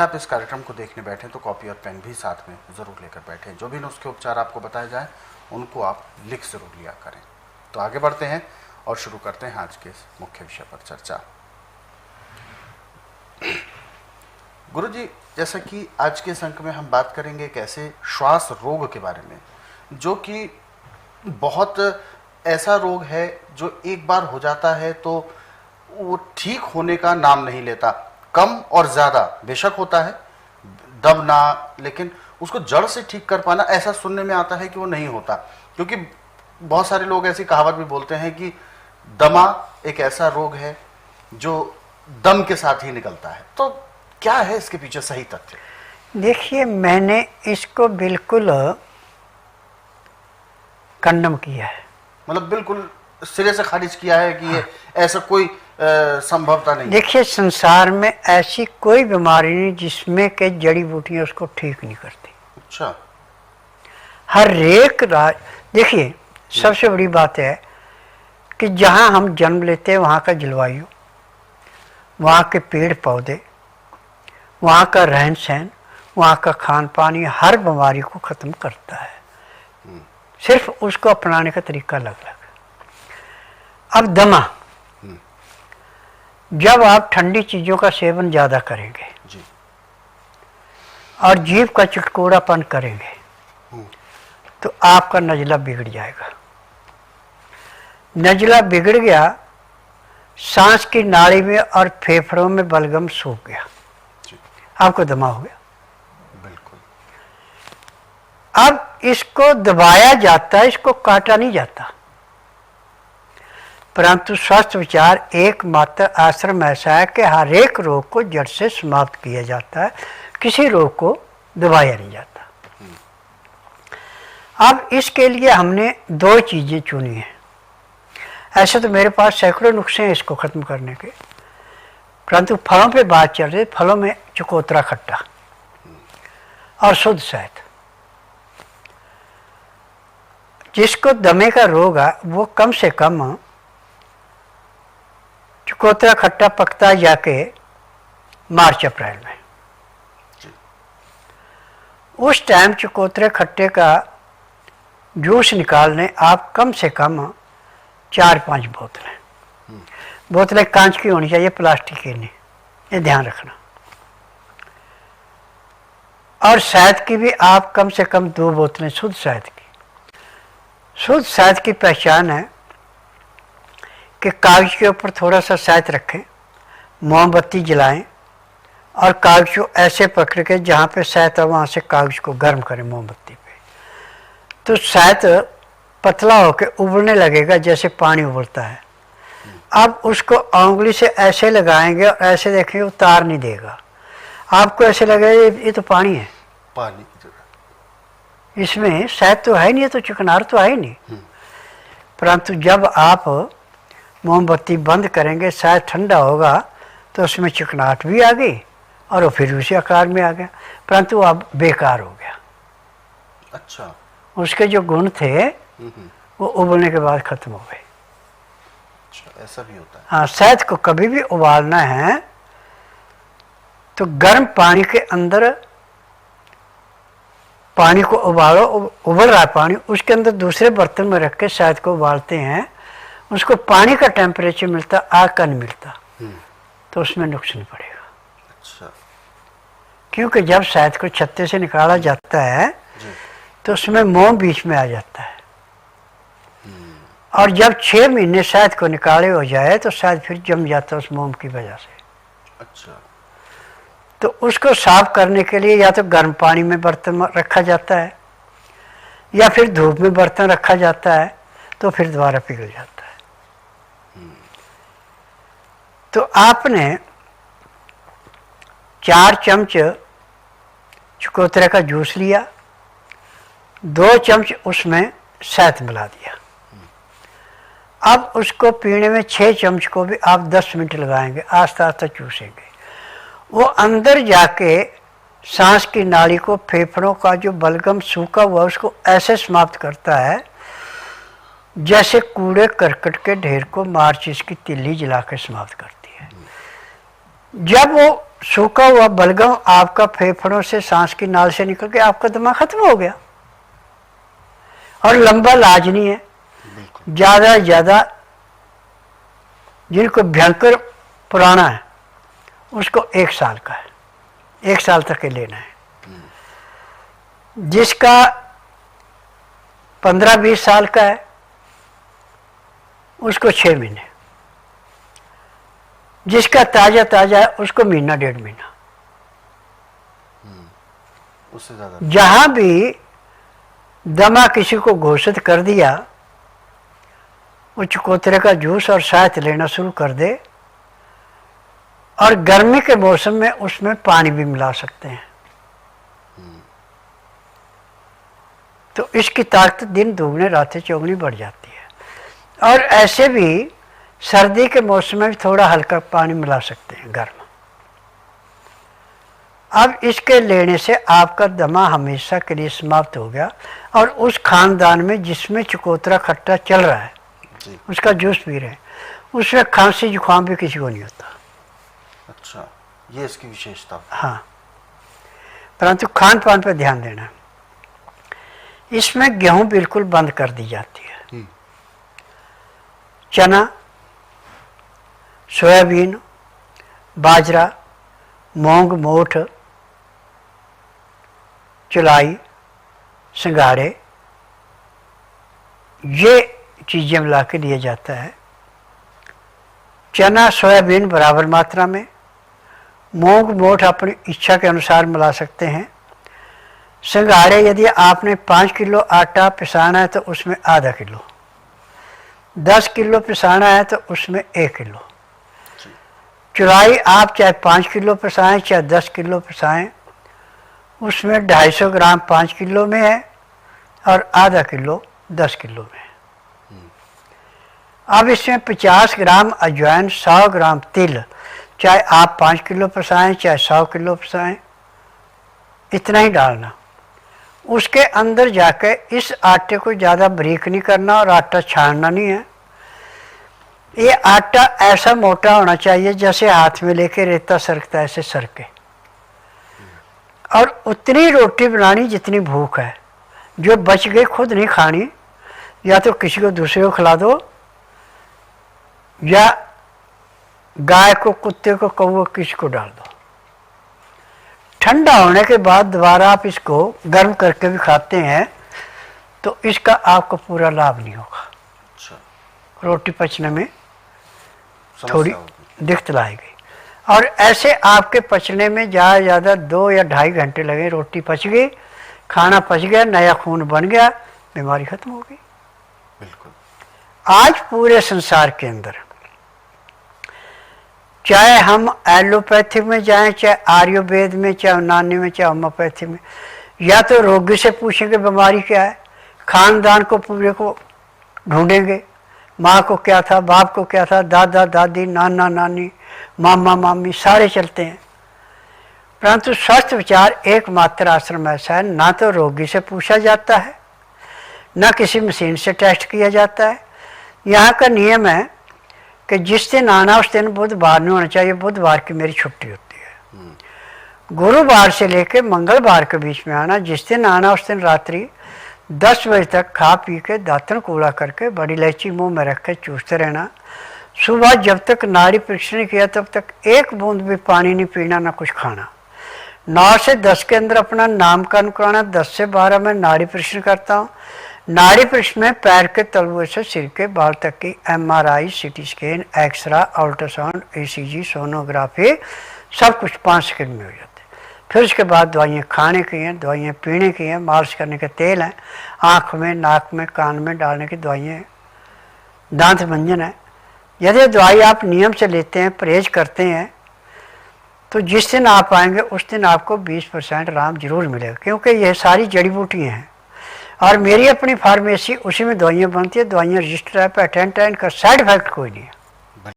आप इस कार्यक्रम को देखने बैठे तो कॉपी और पेन भी साथ में ज़रूर लेकर बैठें। जो भी नुस्खे उपचार आपको बताए जाएं उनको आप लिख ज़रूर लिया करें। तो आगे बढ़ते हैं और शुरू करते हैं आज के इस मुख्य विषय पर चर्चा। गुरुजी, जैसा कि आज के इस अंक में हम बात करेंगे एक ऐसे श्वास रोग के बारे में जो कि बहुत ऐसा रोग है जो एक बार हो जाता है तो वो ठीक होने का नाम नहीं लेता। कम और ज़्यादा बेशक होता है, दबना, लेकिन उसको जड़ से ठीक कर पाना ऐसा सुनने में आता है कि वो नहीं होता। क्योंकि बहुत सारे लोग ऐसी कहावत भी बोलते हैं कि दमा एक ऐसा रोग है जो दम के साथ ही निकलता है। तो क्या है इसके पीछे सही तथ्य? देखिए, मैंने इसको बिल्कुल कंडम किया है, मतलब बिल्कुल सिरे से खारिज किया है कि ये ऐसा कोई संभवता नहीं। देखिए, संसार में ऐसी कोई बीमारी नहीं जिसमें के जड़ी बूटियां उसको ठीक नहीं करती। अच्छा। हर एक देखिए, सबसे बड़ी बात है कि जहाँ हम जन्म लेते हैं वहाँ का जलवायु, वहाँ के पेड़ पौधे, वहाँ का रहन सहन, वहाँ का खान पान, ये हर बीमारी को ख़त्म करता है। सिर्फ उसको अपनाने का तरीका अलग अलग है। अब दमा, जब आप ठंडी चीज़ों का सेवन ज़्यादा करेंगे जी। और जीभ का चटकोरापन करेंगे तो आपका नज़ला बिगड़ जाएगा। नज़ला बिगड़ गया, सांस की नाड़ी में और फेफड़ों में बलगम सूख गया, आपको दमा हो गया। बिल्कुल। अब इसको दबाया जाता है, इसको काटा नहीं जाता। परंतु स्वास्थ्य विचार एकमात्र आश्रम ऐसा है कि हर एक रोग को जड़ से समाप्त किया जाता है, किसी रोग को दबाया नहीं जाता। अब इसके लिए हमने दो चीज़ें चुनी हैं। ऐसे तो मेरे पास सैकड़ों नुस्खे हैं इसको ख़त्म करने के, परंतु फलों पे बात चल रही। फलों में चकोतरा खट्टा और शुद्ध शहद। जिसको दमे का रोग है वो कम से कम चकोतरा खट्टा पकता जाके मार्च अप्रैल में, उस टाइम चकोतरे खट्टे का जूस निकालने आप कम से कम 4-5 बोतलें कांच की होनी चाहिए, प्लास्टिक की नहीं, ये ध्यान रखना। और शहद की भी आप कम से कम 2 बोतलें शुद्ध शहद की। शुद्ध शहद की पहचान है कि कागज के ऊपर थोड़ा सा शहद रखें, मोमबत्ती जलाएं और कागज को ऐसे पकड़ के जहाँ पे शहद है वहाँ से कागज को गर्म करें मोमबत्ती पे, तो शहद पतला होकर उबलने लगेगा जैसे पानी उबलता है। अब उसको उंगली से ऐसे लगाएंगे और ऐसे देखेंगे, उतार नहीं देगा। आपको ऐसे लगेगा ये तो पानी है, पानी इसमें शहद तो है नहीं, ये तो चिकनार तो है ही नहीं। परंतु जब आप मोमबत्ती बंद करेंगे, शायद ठंडा होगा तो उसमें चिकनाहट भी आ गई और वो फिर उसी आकार में आ गया, परंतु अब बेकार हो गया। अच्छा। उसके जो गुण थे वो उबलने के बाद खत्म हो गए। अच्छा, ऐसा भी होता है। हाँ, शहद को कभी भी उबालना है तो गर्म पानी के अंदर पानी को उबालो, उबल रहा है पानी, उसके अंदर दूसरे बर्तन में रख के शहद को उबालते हैं। उसको पानी का टेम्परेचर मिलता, आग का नहीं मिलता, तो उसमें नुकसान नहीं पड़ेगा। अच्छा। क्योंकि जब शहद को छत्ते से निकाला जाता है तो उसमें मोम बीच में आ जाता है, और जब 6 महीने शहद को निकाले हो जाए तो शहद फिर जम जाता है उस मोम की वजह से। अच्छा। तो उसको साफ करने के लिए या तो गर्म पानी में बर्तन रखा जाता है या फिर धूप में बर्तन रखा जाता है, तो फिर दोबारा पिघल जाता है। तो आपने 4 चम्मच चकोतरे का जूस लिया, 2 चम्मच उसमें शहद मिला दिया। अब उसको पीने में 6 चम्मच को भी आप 10 मिनट लगाएंगे, आस्ता आस्ता चूसेंगे। वो अंदर जाके सांस की नाली को, फेफड़ों का जो बलगम सूखा हुआ उसको ऐसे समाप्त करता है जैसे कूड़े करकट के ढेर को माचिस की तिल्ली जला के समाप्त करती है। जब वो सूखा हुआ बलगम आपका फेफड़ों से सांस की नाल से निकल के आपका दमा खत्म हो गया। और लंबा इलाज नहीं है, ज़्यादा से ज़्यादा जिनको भयंकर पुराना है उसको 1 साल का है, 1 साल तक के लेना है। जिसका 15-20 साल का है उसको 6 महीने, जिसका ताज़ा ताज़ा है उसको महीना 1.5 महीना। उससे ज़्यादा जहाँ भी दमा किसी को घोषित कर दिया वो चकोतरे का जूस और शहद लेना शुरू कर दे। और गर्मी के मौसम में उसमें पानी भी मिला सकते हैं, तो इसकी ताकत दिन दुगने रातें चौगुनी बढ़ जाती है। और ऐसे भी सर्दी के मौसम में भी थोड़ा हल्का पानी मिला सकते हैं गर्म। अब इसके लेने से आपका दमा हमेशा के लिए समाप्त हो गया। और उस खानदान में जिसमें चकोतरा खट्टा चल रहा है जी। उसका जूस पी रहे हैं, उसमें खांसी जुकाम भी किसी को नहीं होता। अच्छा, ये इसकी विशेषता। हाँ, परंतु खान पान पर ध्यान देना। इसमें गेहूं बिल्कुल बंद कर दी जाती है। चना, सोयाबीन, बाजरा, मूंग, मोठ, चुलाई, सिंघाड़े, ये चीज़ें मिला के दिया जाता है। चना सोयाबीन बराबर मात्रा में, मूंग मोठ अपनी इच्छा के अनुसार मिला सकते हैं। सिंघाड़े यदि आपने 5 किलो आटा पिसाना है तो उसमें आधा किलो, 10 किलो पिसाना है तो उसमें 1 किलो। चुराई आप चाहे 5 किलो पिसाएं चाहे 10 किलो पिसाएं, उसमें 250 ग्राम 5 किलो में है और आधा किलो 10 किलो में है। अब इसमें 50 ग्राम अजवाइन, 100 ग्राम तिल, चाहे आप 5 किलो पिसाएं चाहे 100 किलो पिसाएं, इतना ही डालना। उसके अंदर जाके इस आटे को ज़्यादा बारीक नहीं करना और आटा छानना नहीं है। ये आटा ऐसा मोटा होना चाहिए जैसे हाथ में लेके रेता सरकता है, ऐसे सरके। और उतनी रोटी बनानी जितनी भूख है। जो बच गई खुद नहीं खानी, या तो किसी को दूसरे को खिला दो, या गाय को, कुत्ते को, कौवे किसी को डाल दो। ठंडा होने के बाद दोबारा आप इसको गर्म करके भी खाते हैं तो इसका आपको पूरा लाभ नहीं होगा। अच्छा, रोटी पचने में समस्या थोड़ी होगी। दिक्कत लाएगी। और ऐसे आपके पचने में ज़्यादा ज़्यादा 2 या 2.5 घंटे लगे, रोटी पच गई, खाना पच गया, नया खून बन गया, बीमारी खत्म हो गई। बिल्कुल। आज पूरे संसार के अंदर चाहे हम एलोपैथिक में जाएं, चाहे आयुर्वेद में, चाहे यूनानी में, चाहे होम्योपैथी में, या तो रोगी से पूछेंगे बीमारी क्या है, खानदान को पूरे को ढूंढेंगे, माँ को क्या था, बाप को क्या था, दादा दादी, नाना नानी, मामा मामी, सारे चलते हैं। परंतु स्वस्थ विचार एकमात्र आश्रम ऐसा है, ना तो रोगी से पूछा जाता है, ना किसी मशीन से टेस्ट किया जाता है। यहाँ का नियम है कि जिस दिन आना उस दिन बुधवार नहीं होना चाहिए, बुधवार की मेरी छुट्टी होती है। गुरुवार से लेकर मंगलवार के बीच में आना, जिस दिन आना उस दिन रात्रि 10 बजे तक खा पी के दातन कूड़ा करके बड़ी इलायची मुंह में रख के चूसते रहना। सुबह जब तक नाड़ी परीक्षण नहीं किया तब तक 1 बूंद भी पानी नहीं पीना, ना कुछ खाना। 9 से 10 के अंदर अपना नामकरण कराना। 10 से 12 में नाड़ी परीक्षण करता हूँ। नाड़ी परीक्षण में पैर के तलवे से सिर के बाल तक की MRI, CT scan, x-ray, ultrasound, ECG, sonography, सब कुछ 5 सेकंड में हो जाते हैं। फिर उसके बाद दवाइयाँ खाने की हैं, दवाइयाँ पीने की हैं, मालिश करने के तेल हैं, आँख में, नाक में, कान में डालने की दवाइयाँ हैं, दांत मंजन है। यदि दवाई आप नियम से लेते हैं, परहेज करते हैं, तो जिस दिन आप आएंगे उस दिन आपको 20% आराम जरूर मिलेगा, क्योंकि यह सारी जड़ी बूटियाँ हैं और मेरी अपनी फार्मेसी, उसी में दवाइयाँ बनती है। दवाइयाँ रजिस्टर है, पेटेंट है, इनका साइड इफेक्ट कोई नहीं है।